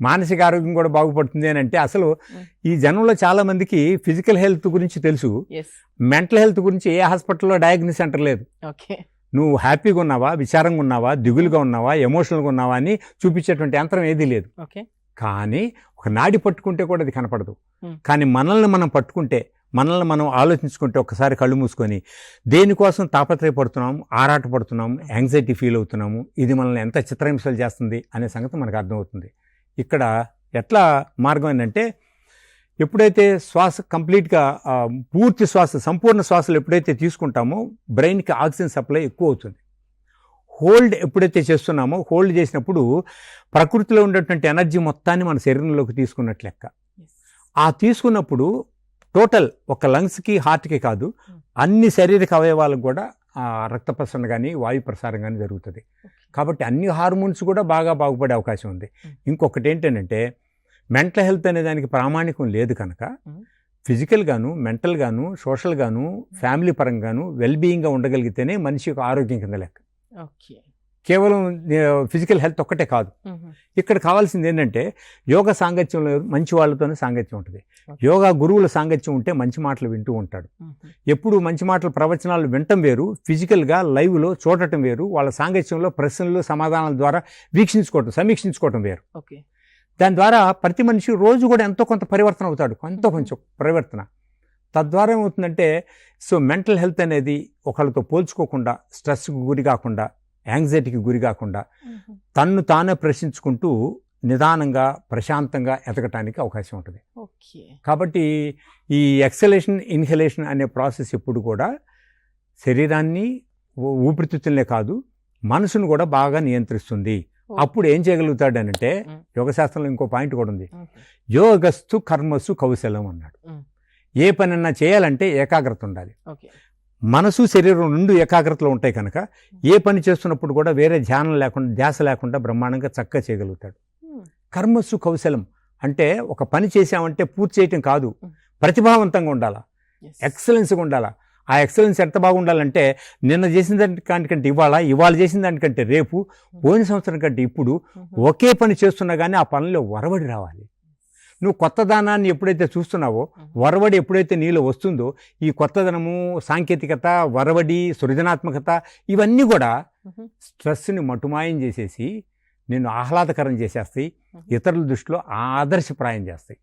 మానసిక ఆరోగ్యం కూడా బాగుపడుతుంది అని అంటే అసలు ఈ జనంలో చాలా మందికి ఫిజికల్ హెల్త్ గురించి తెలుసు, మెంటల్ హెల్త్ గురించి ఏ హాస్పిటల్లో డయాగ్నోస్ సెంటర్ లేదు. నువ్వు హ్యాపీగా ఉన్నావా, విచారంగా ఉన్నావా, దిగులుగా ఉన్నావా, ఎమోషనల్గా ఉన్నావా అని చూపించేటువంటి యంత్రం ఏదీ లేదు. కానీ ఒక నాడి పట్టుకుంటే కూడా అది కనపడదు. కానీ మనల్ని మనం పట్టుకుంటే, మనల్ని మనం ఆలోచించుకుంటే, ఒక్కసారి కళ్ళు మూసుకొని దేనికోసం తాపత్రయపడుతున్నాము, ఆరాటపడుతున్నాము, యాంగ్జైటీ ఫీల్ అవుతున్నాము, ఇది మనల్ని ఎంత చిత్రహింసలు చేస్తుంది అనే సంగతి మనకు అర్థమవుతుంది. ఇక్కడ ఎట్లా మార్గం ఏంటంటే, ఎప్పుడైతే శ్వాస కంప్లీట్గా పూర్తి శ్వాస, సంపూర్ణ శ్వాసలు ఎప్పుడైతే తీసుకుంటామో బ్రెయిన్కి ఆక్సిజన్ సప్లై ఎక్కువ అవుతుంది. హోల్డ్ ఎప్పుడైతే చేస్తున్నామో, హోల్డ్ చేసినప్పుడు ప్రకృతిలో ఉండేటువంటి ఎనర్జీ మొత్తాన్ని మన శరీరంలోకి తీసుకున్నట్లు లెక్క. ఆ తీసుకున్నప్పుడు టోటల్ ఒక లంగ్స్కి, హార్ట్కి కాదు, అన్ని శారీరక అవయవాలకు కూడా రక్త ప్రసరణ కానీ వాయు ప్రసారం కానీ జరుగుతుంది. కాబట్టి అన్ని హార్మోన్స్ కూడా బాగుపడే అవకాశం ఉంది. ఇంకొకటి ఏంటంటే, మెంటల్ హెల్త్ అనే దానికి ప్రామాణికం లేదు కనుక ఫిజికల్ గాను, మెంటల్ గాను, సోషల్ గాను, ఫ్యామిలీ పరంగాను వెల్బీయింగ్గా ఉండగలిగితేనే మనిషి యొక్క ఆరోగ్యం కింద లెక్క. కేవలం ఫిజికల్ హెల్త్ ఒక్కటే కాదు. ఇక్కడ కావాల్సింది ఏంటంటే, యోగా సాంగత్యంలో మంచి వాళ్ళతోనే సాంగత్యం ఉంటుంది. యోగా గురువుల సాంగత్యం ఉంటే మంచి మాటలు వింటూ ఉంటాడు. ఎప్పుడు మంచి మాటలు, ప్రవచనాలు వినటం వేరు, ఫిజికల్గా లైవ్లో చూడటం వేరు, వాళ్ళ సాంగత్యంలో ప్రశ్నలు సమాధానాల ద్వారా సమీక్షించుకోవటం వేరు. దాని ద్వారా ప్రతి మనిషి రోజు కూడా ఎంతో కొంత పరివర్తన అవుతాడు, కొంచెం పరివర్తన. తద్వారా ఏమవుతుందంటే, సో మెంటల్ హెల్త్ అనేది ఒకళ్ళతో పోల్చుకోకుండా, స్ట్రెస్కు గురి కాకుండా, యాంగ్జైటీకి గురి కాకుండా తన్ను తానే ప్రశ్నించుకుంటూ నిదానంగా, ప్రశాంతంగా ఎదగటానికి అవకాశం ఉంటుంది. కాబట్టి ఈ ఎక్సలేషన్, ఇన్హలేషన్ అనే ప్రాసెస్ ఎప్పుడు కూడా శరీరాన్ని, ఊపిరితిత్తులనే కాదు మనసును కూడా బాగా నియంత్రిస్తుంది. అప్పుడు ఏం చేయగలుగుతాడు అంటే, యోగశాస్త్రంలో ఇంకో పాయింట్ కూడా ఉంది. యోగస్తు కర్మసు కౌశలం అన్నాడు. ఏ పనన్నా చేయాలంటే ఏకాగ్రత ఉండాలి. మనసు, శరీరం రెండు ఏకాగ్రతలో ఉంటాయి కనుక ఏ పని చేస్తున్నప్పుడు కూడా వేరే ధ్యాస లేకుండా బ్రహ్మాండంగా చక్కగా చేయగలుగుతాడు. కర్మసు కౌశలం అంటే ఒక పని చేసామంటే పూర్తి చేయటం కాదు, ప్రతిభావంతంగా ఉండాలా, ఎక్సలెన్స్గా ఉండాలా. ఆ ఎక్సలెన్స్ ఎంత బాగుండాలంటే, నిన్న చేసిన దానికంటే ఇవాళ చేసిన దానికంటే రేపు, పోయిన సంవత్సరం కంటే ఇప్పుడు ఒకే పని చేస్తున్నా కానీ ఆ పనిలో వరవడి రావాలి. నువ్వు కొత్తదనాన్ని ఎప్పుడైతే చూస్తున్నావో, వరవడి ఎప్పుడైతే నీలో వస్తుందో, ఈ కొత్తదనము, సాంకేతికత, వరవడి, సృజనాత్మకత ఇవన్నీ కూడా స్ట్రెస్ని మటుమాయం చేసేసి నిన్ను ఆహ్లాదకరం చేసేస్తాయి, ఇతరుల దృష్టిలో ఆదర్శప్రాయం చేస్తాయి.